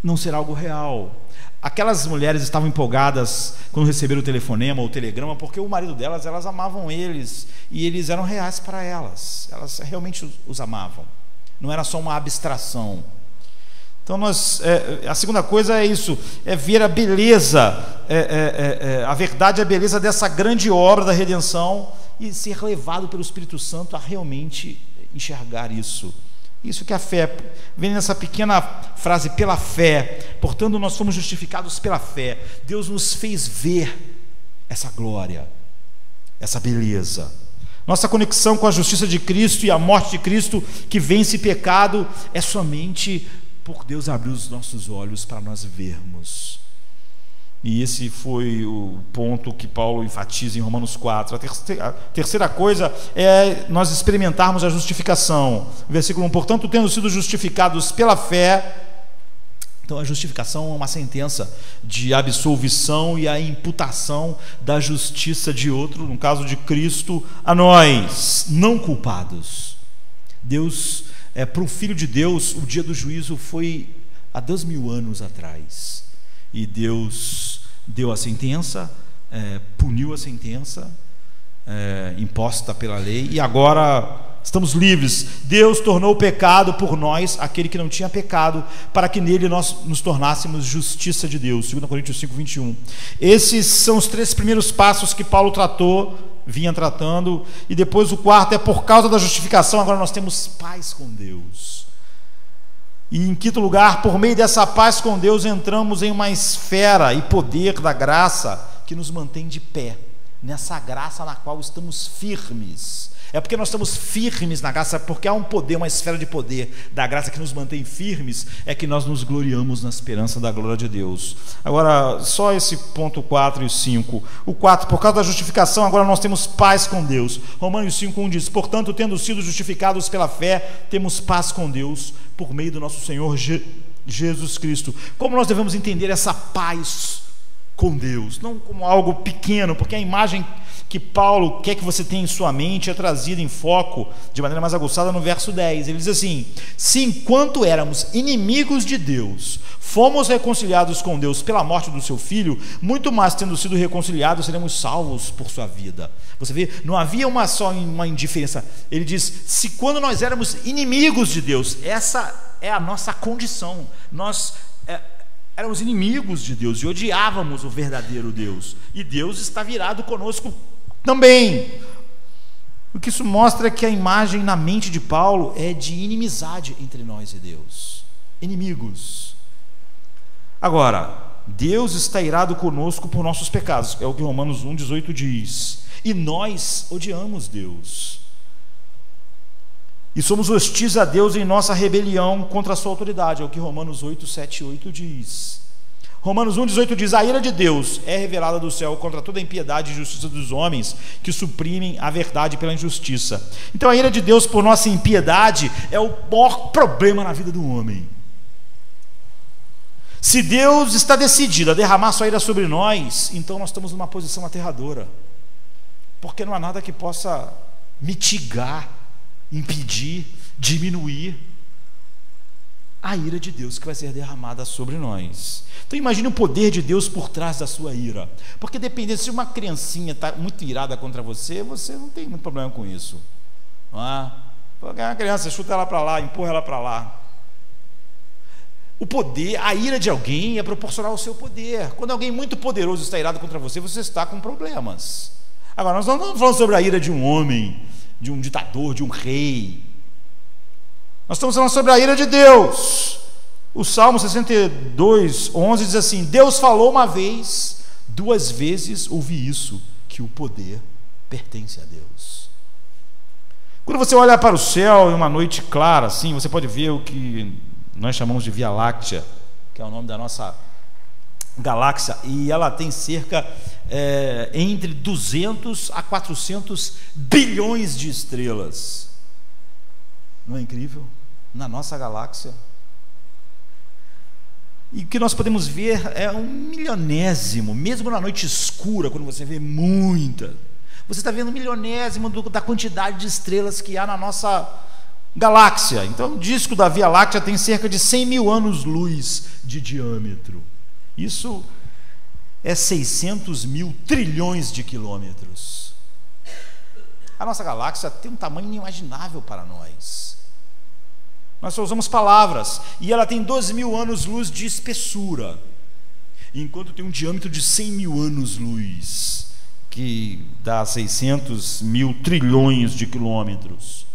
não ser algo real. Aquelas mulheres estavam empolgadas quando receberam o telefonema ou o telegrama, porque o marido delas, elas amavam eles, e eles eram reais para elas realmente os amavam, não era só uma abstração. Então a segunda coisa é isso, é ver a beleza, a verdade e a beleza dessa grande obra da redenção, e ser levado pelo Espírito Santo a realmente enxergar isso. Isso que a fé, vem nessa pequena frase, pela fé, portanto nós fomos justificados pela fé. Deus nos fez ver essa glória, essa beleza. Nossa conexão com a justiça de Cristo e a morte de Cristo, que vence pecado, é somente por Deus abrir os nossos olhos para nós vermos. E esse foi o ponto que Paulo enfatiza em Romanos 4. A terceira coisa é nós experimentarmos a justificação. Versículo 1: portanto, tendo sido justificados pela fé. Então a justificação é uma sentença de absolvição e a imputação da justiça de outro, no caso de Cristo, a nós, não culpados. Deus, para o Filho de Deus, o dia do juízo foi há 2000 anos atrás. E Deus deu a sentença, puniu a sentença imposta pela lei, e agora estamos livres. Deus tornou o pecado por nós, aquele que não tinha pecado, para que nele nós nos tornássemos justiça de Deus. 2 Coríntios 5, 21. Esses são os 3 primeiros passos que Paulo vinha tratando, e depois o quarto é por causa da justificação, agora nós temos paz com Deus. E em quinto lugar, por meio dessa paz com Deus, entramos em uma esfera e poder da graça que nos mantém de pé, nessa graça na qual estamos firmes. É porque nós estamos firmes na graça, porque há um poder, uma esfera de poder da graça que nos mantém firmes, é que nós nos gloriamos na esperança da glória de Deus. Agora, só esse ponto 4 e 5. O 4, por causa da justificação, agora nós temos paz com Deus. Romanos 5, 1 diz: portanto, tendo sido justificados pela fé, temos paz com Deus, por meio do nosso Senhor Jesus Cristo. Como nós devemos entender essa paz com Deus? Não como algo pequeno, porque a imagem que Paulo quer que você tenha em sua mente é trazida em foco de maneira mais aguçada no verso 10. Ele diz assim: se enquanto éramos inimigos de Deus, fomos reconciliados com Deus pela morte do seu Filho, muito mais tendo sido reconciliados, seremos salvos por sua vida. Você vê, não havia só uma indiferença. Ele diz: se quando nós éramos inimigos de Deus, essa é a nossa condição, nós éramos inimigos de Deus e odiávamos o verdadeiro Deus, e Deus está virado conosco também. O que isso mostra é que a imagem na mente de Paulo é de inimizade entre nós e Deus, inimigos. Agora, Deus está irado conosco por nossos pecados, é o que Romanos 1,18 diz, e nós odiamos Deus, e somos hostis a Deus em nossa rebelião contra a sua autoridade, é o que Romanos 8, 7 e 8 diz. Romanos 1,18 diz: a ira de Deus é revelada do céu contra toda a impiedade e injustiça dos homens que suprimem a verdade pela injustiça. Então a ira de Deus por nossa impiedade é o maior problema na vida do homem. Se Deus está decidido a derramar sua ira sobre nós, então nós estamos numa posição aterradora, porque não há nada que possa mitigar, impedir, diminuir a ira de Deus que vai ser derramada sobre nós. Então imagine o poder de Deus por trás da sua ira, porque dependendo, se uma criancinha está muito irada contra você, você não tem muito problema com isso, não é? Uma criança, chuta ela para lá, empurra ela para lá. O poder, a ira de alguém é proporcional ao seu poder. Quando alguém muito poderoso está irado contra você, você está com problemas. Agora, nós não estamos falando sobre a ira de um homem, de um ditador, de um rei. Nós estamos falando sobre a ira de Deus. O Salmo 62, 11 diz assim: Deus falou uma vez, 2 vezes ouvi isso, que o poder pertence a Deus. Quando você olha para o céu em uma noite clara, assim, você pode ver o que nós chamamos de Via Láctea, que é o nome da nossa galáxia, e ela tem cerca entre 200 a 400 bilhões de estrelas. Não é incrível? Na nossa galáxia. E o que nós podemos ver é 1/milionésimo, mesmo na noite escura, quando você vê muita, você está vendo 1/milionésimo da quantidade de estrelas que há na nossa galáxia. Então o disco da Via Láctea tem cerca de 100 mil anos-luz de diâmetro. Isso é 600 mil trilhões de quilômetros. A nossa galáxia tem um tamanho inimaginável para nós. Nós só usamos palavras. E ela tem 12 mil anos-luz de espessura, enquanto tem um diâmetro de 100 mil anos-luz, que dá 600 mil trilhões de quilômetros.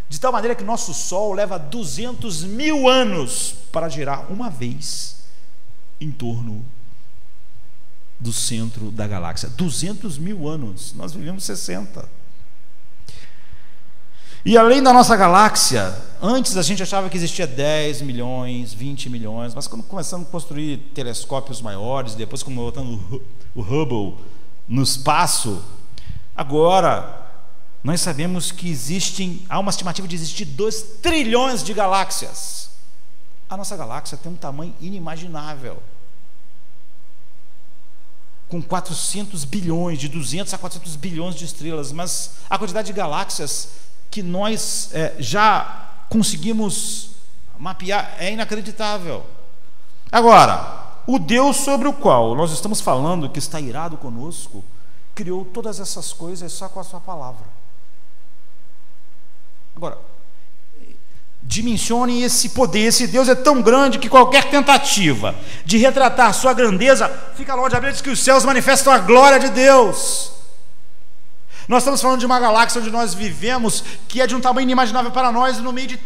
De tal maneira que nosso Sol leva 200 mil anos para girar uma vez em torno do centro da galáxia. 200 mil anos. Nós vivemos 60. E além da nossa galáxia, antes a gente achava que existia 10 milhões, 20 milhões, mas quando começamos a construir telescópios maiores, depois como botando o Hubble no espaço, agora nós sabemos que há uma estimativa de existir 2 trilhões de galáxias. A nossa galáxia tem um tamanho inimaginável, com 400 bilhões, de 200 a 400 bilhões de estrelas, mas a quantidade de galáxias que nós já conseguimos mapear é inacreditável. Agora, o Deus sobre o qual nós estamos falando, que está irado conosco, criou todas essas coisas só com a sua palavra. Agora, dimensione esse poder. Esse Deus é tão grande que qualquer tentativa de retratar sua grandeza fica longe. A Bíblia diz que os céus manifestam a glória de Deus. Nós estamos falando de uma galáxia onde nós vivemos, que é de um tamanho inimaginável para nós, no meio de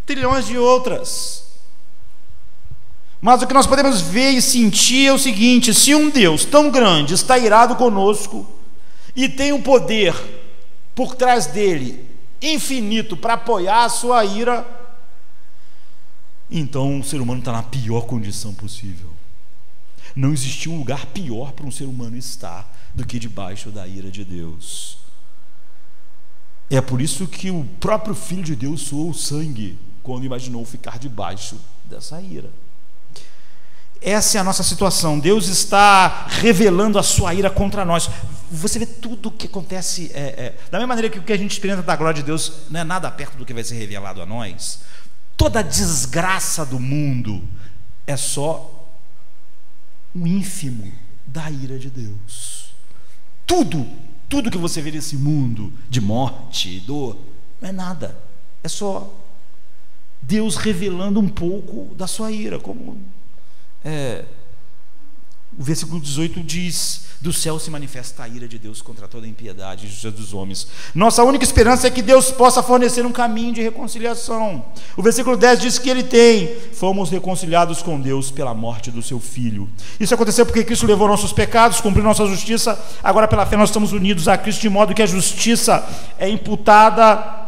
trilhões de outras. Mas o que nós podemos ver e sentir é o seguinte: se um Deus tão grande está irado conosco e tem um poder por trás dele infinito para apoiar a sua ira, então o ser humano está na pior condição possível. Não existiu um lugar pior para um ser humano estar do que debaixo da ira de Deus. É por isso que o próprio Filho de Deus suou o sangue quando imaginou ficar debaixo dessa ira. Essa é a nossa situação. Deus está revelando a sua ira contra nós. Você vê tudo o que acontece, da mesma maneira que o que a gente experimenta da glória de Deus não é nada perto do que vai ser revelado a nós. Toda a desgraça do mundo é só um ínfimo da ira de Deus. Tudo que você vê nesse mundo de morte, dor, não é nada. É só Deus revelando um pouco da sua ira, como o versículo 18 diz: do céu se manifesta a ira de Deus contra toda a impiedade e justiça dos homens. Nossa única esperança é que Deus possa fornecer um caminho de reconciliação. O versículo 10 diz que fomos reconciliados com Deus pela morte do seu Filho. Isso aconteceu porque Cristo levou nossos pecados, cumpriu nossa justiça. Agora pela fé nós estamos unidos a Cristo, de modo que a justiça é imputada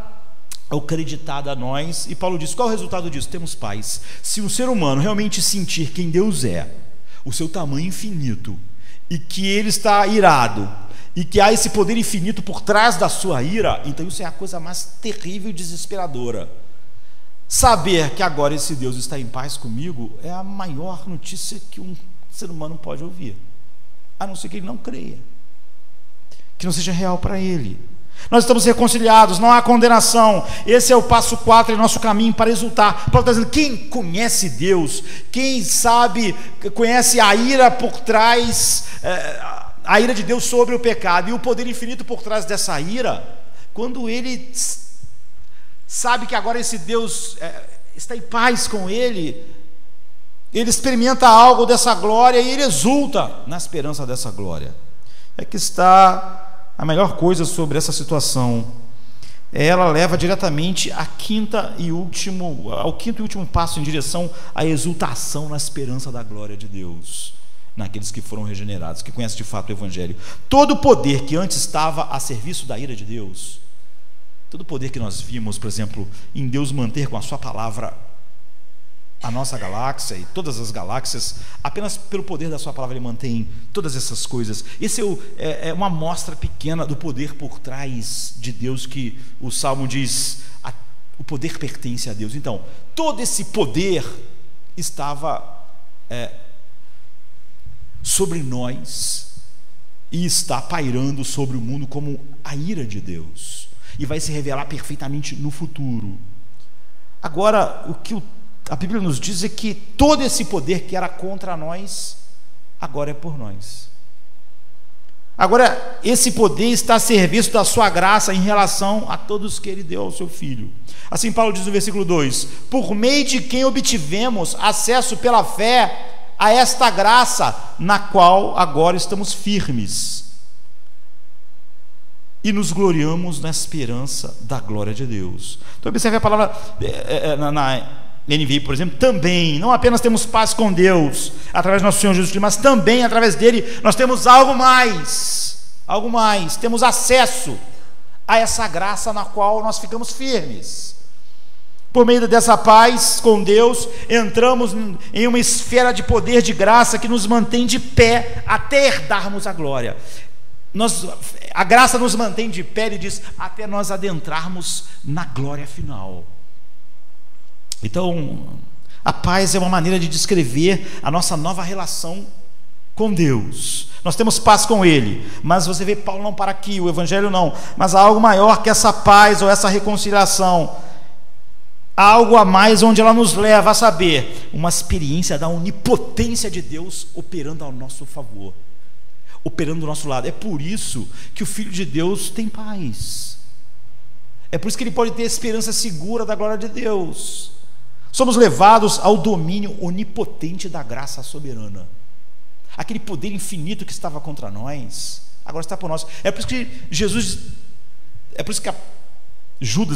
ou creditada a nós. E Paulo diz: qual é o resultado disso? Temos paz. Se um ser humano realmente sentir quem Deus é, o seu tamanho infinito, e que ele está irado, e que há esse poder infinito por trás da sua ira, então isso é a coisa mais terrível e desesperadora. Saber que agora esse Deus está em paz comigo é a maior notícia que um ser humano pode ouvir, a não ser que ele não creia, que não seja real para ele. Nós estamos reconciliados, não há condenação. Esse é o passo 4 em nosso caminho para exultar. Paulo está dizendo: quem conhece Deus, quem sabe, conhece a ira por trás, a ira de Deus sobre o pecado e o poder infinito por trás dessa ira, quando ele sabe que agora esse Deus está em paz com ele experimenta algo dessa glória e ele exulta na esperança dessa glória. É que está a melhor coisa sobre essa situação. Ela leva diretamente ao quinto e último passo em direção à exultação na esperança da glória de Deus, naqueles que foram regenerados, que conhecem de fato o Evangelho. Todo o poder que antes estava a serviço da ira de Deus, todo o poder que nós vimos, por exemplo, em Deus manter com a sua palavra a nossa galáxia e todas as galáxias, apenas pelo poder da sua palavra ele mantém todas essas coisas. Esse é uma amostra pequena do poder por trás de Deus, que o Salmo diz: o poder pertence a Deus. Então, todo esse poder estava sobre nós e está pairando sobre o mundo como a ira de Deus, e vai se revelar perfeitamente no futuro. Agora, o que a Bíblia nos diz é que todo esse poder que era contra nós, agora é por nós. Agora esse poder está a serviço da sua graça em relação a todos que ele deu ao seu Filho. Assim Paulo diz no versículo 2: por meio de quem obtivemos acesso pela fé a esta graça, na qual agora estamos firmes e nos gloriamos na esperança da glória de Deus. Então observe a palavra na NVI, por exemplo: também, não apenas temos paz com Deus através do nosso Senhor Jesus Cristo, mas também através dele nós temos algo mais, temos acesso a essa graça na qual nós ficamos firmes. Por meio dessa paz com Deus, entramos em uma esfera de poder, de graça, que nos mantém de pé até herdarmos a glória. A graça nos mantém de pé, ele diz, até nós adentrarmos na glória final. Então, a paz é uma maneira de descrever a nossa nova relação com Deus. Nós temos paz com Ele, mas você vê, Paulo não para aqui, o Evangelho não, mas há algo maior que essa paz ou essa reconciliação. Há algo a mais, onde ela nos leva a saber, uma experiência da onipotência de Deus operando ao nosso favor, operando do nosso lado. É por isso que o Filho de Deus tem paz, é por isso que ele pode ter esperança segura da glória de Deus. Somos levados ao domínio onipotente da graça soberana. Aquele poder infinito que estava contra nós, agora está por nós. É por isso que Judas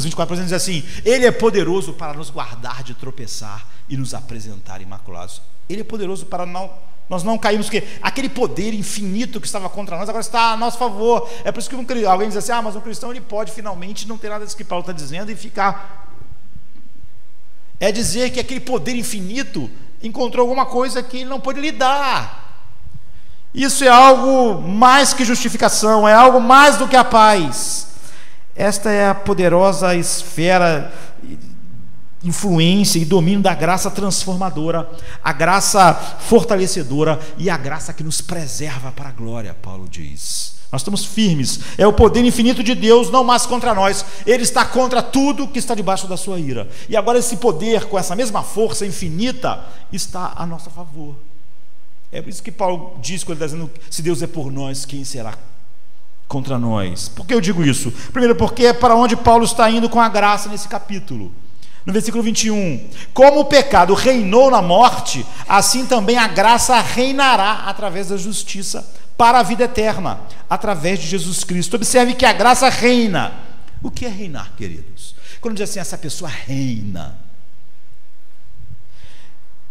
24 diz assim: Ele é poderoso para nos guardar de tropeçar e nos apresentar imaculados. Ele é poderoso para nós não cairmos, porque aquele poder infinito que estava contra nós agora está a nosso favor. É por isso que alguém diz assim: mas um cristão ele pode finalmente não ter nada disso que Paulo está dizendo e ficar. É dizer que aquele poder infinito encontrou alguma coisa que ele não pôde lidar. Isso é algo mais que justificação, é algo mais do que a paz. Esta é a poderosa esfera, influência e domínio da graça transformadora, a graça fortalecedora e a graça que nos preserva para a glória, Paulo diz. Nós estamos firmes, é o poder infinito de Deus, não mais contra nós, ele está contra tudo que está debaixo da sua ira, e agora esse poder, com essa mesma força infinita, está a nosso favor. É por isso que Paulo diz, quando ele está dizendo, se Deus é por nós, quem será contra nós? Por que eu digo isso? Primeiro, porque é para onde Paulo está indo com a graça nesse capítulo. No versículo 21, como o pecado reinou na morte, assim também a graça reinará através da justiça para a vida eterna, através de Jesus Cristo. Observe que a graça reina. O que é reinar, queridos? Quando diz assim, essa pessoa reina.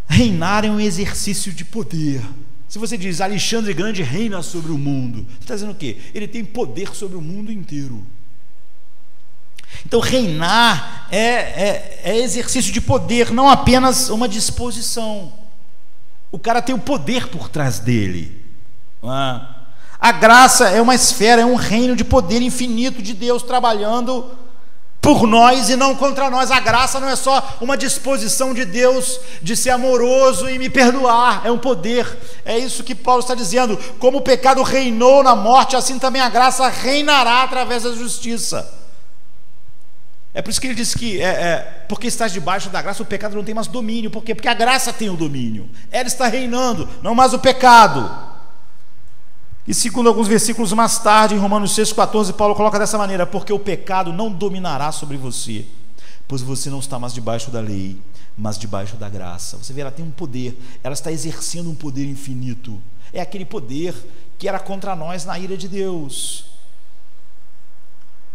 Reinar é um exercício de poder. Se você diz, Alexandre Grande reina sobre o mundo, você está dizendo o quê? Ele tem poder sobre o mundo inteiro. Então reinar é exercício de poder, não apenas uma disposição. O cara tem o poder por trás dele. A graça é uma esfera, é um reino de poder infinito de Deus trabalhando por nós e não contra nós. A graça não é só uma disposição de Deus de ser amoroso e me perdoar, é um poder. É isso que Paulo está dizendo. Como o pecado reinou na morte, assim também a graça reinará através da justiça. É por isso que ele diz que porque estás debaixo da graça, o pecado não tem mais domínio. Por quê? Porque a graça tem o domínio, ela está reinando, não mais o pecado. E segundo alguns versículos mais tarde, em Romanos 6,14, Paulo coloca dessa maneira: porque o pecado não dominará sobre você, pois você não está mais debaixo da lei, mas debaixo da graça. Você vê, ela tem um poder, ela está exercendo um poder infinito. É aquele poder que era contra nós na ira de Deus.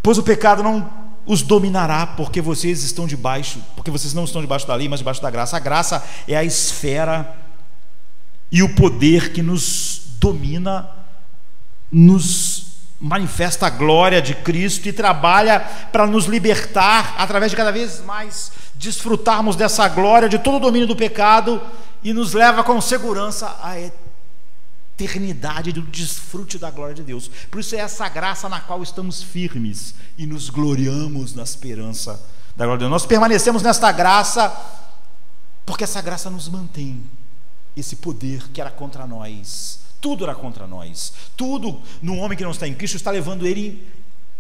Pois o pecado não os dominará, porque vocês estão debaixo, porque vocês não estão debaixo da lei, mas debaixo da graça. A graça é a esfera e o poder que nos domina, nos manifesta a glória de Cristo e trabalha para nos libertar, através de cada vez mais desfrutarmos dessa glória, de todo o domínio do pecado, e nos leva com segurança à eternidade do desfrute da glória de Deus. Por isso é essa graça na qual estamos firmes e nos gloriamos na esperança da glória de Deus. Nós permanecemos nesta graça porque essa graça nos mantém. Esse poder que era contra nós, tudo era contra nós, tudo no homem que não está em Cristo está levando ele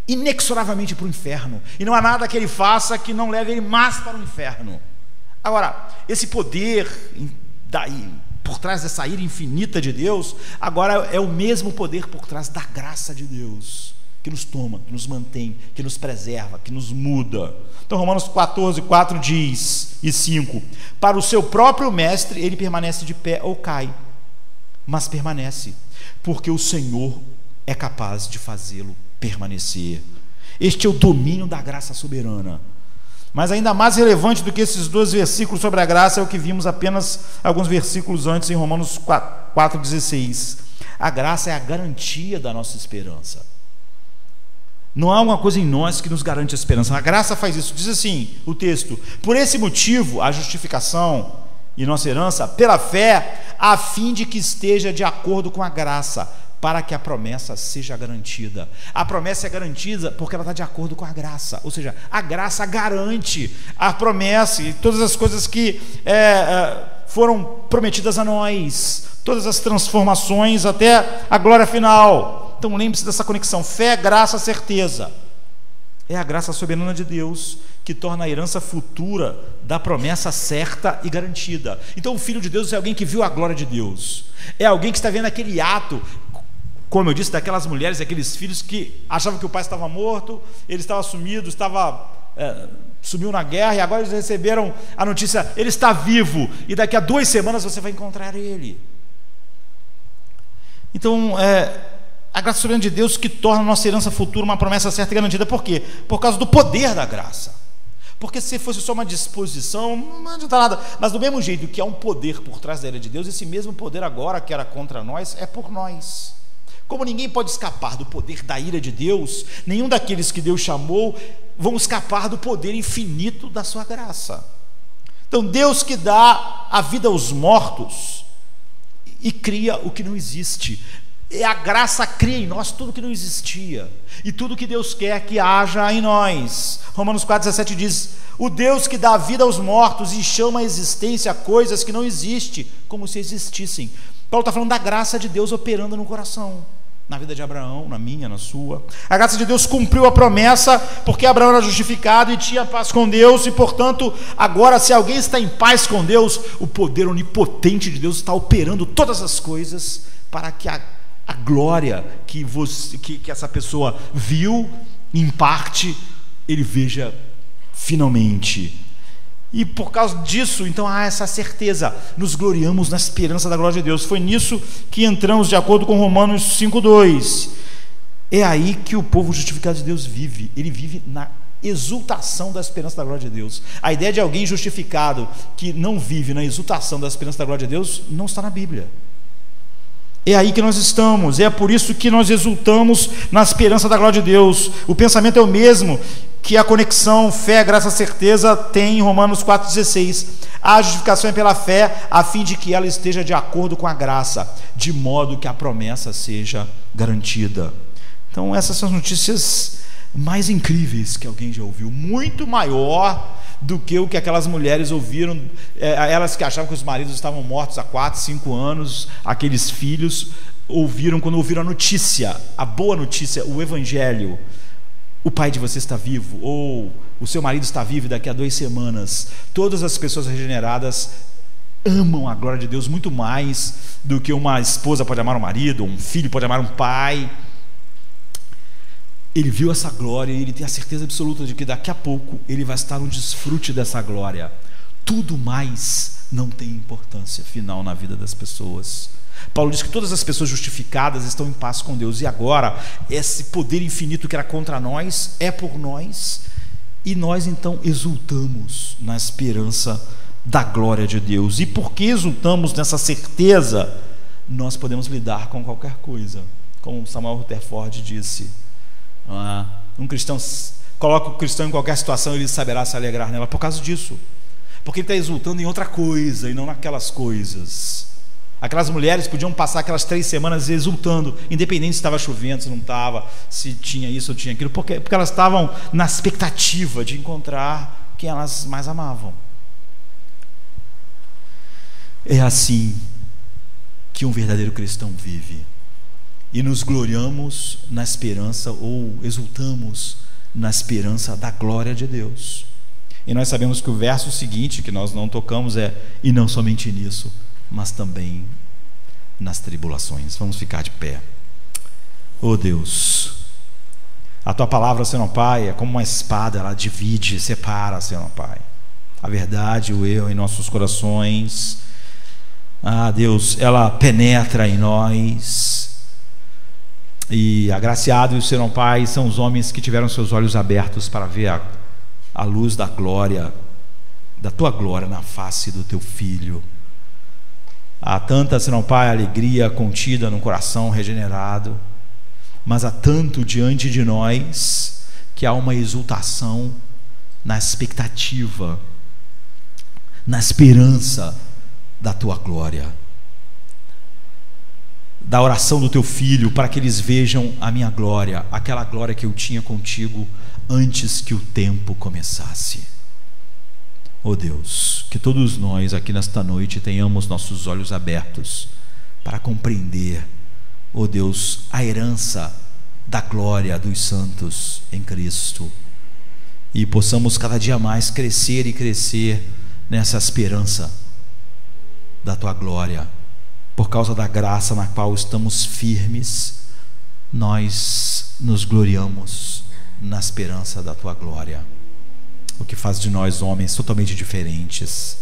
inexoravelmente para o inferno, e não há nada que ele faça que não leve ele mais para o inferno. Agora, esse poder por trás dessa ira infinita de Deus, agora é o mesmo poder por trás da graça de Deus, que nos toma, que nos mantém, que nos preserva, que nos muda. Então Romanos 14:4 diz, e 5, para o seu próprio mestre ele permanece de pé ou cai, mas permanece, porque o Senhor é capaz de fazê-lo permanecer. Este é o domínio da graça soberana. Mas ainda mais relevante do que esses dois versículos sobre a graça é o que vimos apenas alguns versículos antes, em Romanos 4,16. A graça é a garantia da nossa esperança. Não há alguma coisa em nós que nos garante a esperança. A graça faz isso. Diz assim o texto: por esse motivo, a justificação e nossa herança, pela fé, a fim de que esteja de acordo com a graça, para que a promessa seja garantida. A promessa é garantida porque ela está de acordo com a graça. Ou seja, a graça garante a promessa e todas as coisas que foram prometidas a nós, todas as transformações até a glória final. Então lembre-se dessa conexão: fé, graça, certeza. É a graça soberana de Deus que torna a herança futura da promessa certa e garantida. Então o Filho de Deus é alguém que viu a glória de Deus, é alguém que está vendo aquele ato, como eu disse, daquelas mulheres, daqueles filhos que achavam que o pai estava morto, ele estava sumido, sumiu na guerra, e agora eles receberam a notícia: ele está vivo, e daqui a 2 semanas você vai encontrar ele. Então a graça soberana de Deus que torna a nossa herança futura uma promessa certa e garantida. Por quê? Por causa do poder da graça. Porque se fosse só uma disposição, não adianta nada. Mas do mesmo jeito que há um poder por trás da ira de Deus, esse mesmo poder agora que era contra nós é por nós. Como ninguém pode escapar do poder da ira de Deus, nenhum daqueles que Deus chamou vão escapar do poder infinito da sua graça. Então Deus que dá a vida aos mortos e cria o que não existe. E a graça cria em nós tudo que não existia, e tudo que Deus quer que haja em nós. Romanos 4,17 diz: o Deus que dá vida aos mortos e chama à existência coisas que não existem, como se existissem. Paulo está falando da graça de Deus operando no coração, na vida de Abraão, na minha, na sua. A graça de Deus cumpriu a promessa, porque Abraão era justificado e tinha paz com Deus, e portanto, agora, se alguém está em paz com Deus, o poder onipotente de Deus está operando todas as coisas para que a glória que essa pessoa viu, em parte, ele veja finalmente. E por causa disso, então, há essa certeza, nos gloriamos na esperança da glória de Deus. Foi nisso que entramos de acordo com Romanos 5,2. É aí que o povo justificado de Deus vive. Ele vive na exultação da esperança da glória de Deus. A ideia de alguém justificado que não vive na exultação da esperança da glória de Deus não está na Bíblia. É aí que nós estamos, é por isso que nós exultamos na esperança da glória de Deus. O pensamento é o mesmo que a conexão fé, graça, certeza tem em Romanos 4,16. A justificação é pela fé, a fim de que ela esteja de acordo com a graça, de modo que a promessa seja garantida. Então essas são as notícias mais incríveis que alguém já ouviu, muito maior do que o que aquelas mulheres ouviram, elas que achavam que os maridos estavam mortos há 4, 5 anos, aqueles filhos ouviram quando ouviram a notícia, a boa notícia, o evangelho: o pai de você está vivo, ou o seu marido está vivo daqui a 2 semanas. Todas as pessoas regeneradas amam a glória de Deus muito mais do que uma esposa pode amar um marido, ou um filho pode amar um pai. Ele viu essa glória e ele tem a certeza absoluta de que daqui a pouco ele vai estar no desfrute dessa glória. Tudo mais não tem importância final na vida das pessoas. Paulo diz que todas as pessoas justificadas estão em paz com Deus, e agora esse poder infinito que era contra nós é por nós, e nós então exultamos na esperança da glória de Deus. E porque exultamos nessa certeza, nós podemos lidar com qualquer coisa, como Samuel Rutherford disse. Um cristão, coloca o cristão em qualquer situação, ele saberá se alegrar nela, por causa disso, porque ele está exultando em outra coisa e não naquelas coisas. Aquelas mulheres podiam passar aquelas 3 semanas exultando, independente se estava chovendo, se não estava, se tinha isso ou tinha aquilo, porque elas estavam na expectativa de encontrar quem elas mais amavam. É assim que um verdadeiro cristão vive. E nos gloriamos na esperança, ou exultamos na esperança da glória de Deus. E nós sabemos que o verso seguinte, que nós não tocamos, é: e não somente nisso, mas também nas tribulações. Vamos ficar de pé. Oh Deus, a Tua palavra, Senhor Pai, é como uma espada, ela divide, separa, Senhor Pai, a verdade e o erro em nossos corações. Deus, ela penetra em nós. E agraciado e o Senhor Pai são os homens que tiveram seus olhos abertos para ver a luz da glória, da Tua glória na face do Teu Filho. Há tanta, Senhor Pai, alegria contida no coração regenerado. mas há tanto diante de nós que há uma exultação na expectativa, na esperança da tua glória, da oração do teu filho, para que eles vejam a minha glória, aquela glória que eu tinha contigo antes que o tempo começasse. Oh Deus, que todos nós aqui nesta noite tenhamos nossos olhos abertos para compreender, oh Deus, a herança da glória dos santos em Cristo, e possamos cada dia mais crescer e crescer nessa esperança da tua glória. Por causa da graça na qual estamos firmes, nós nos gloriamos na esperança da tua glória, o que faz de nós homens totalmente diferentes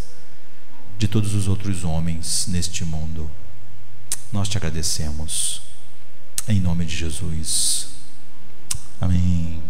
de todos os outros homens neste mundo. Nós te agradecemos, em nome de Jesus. Amém.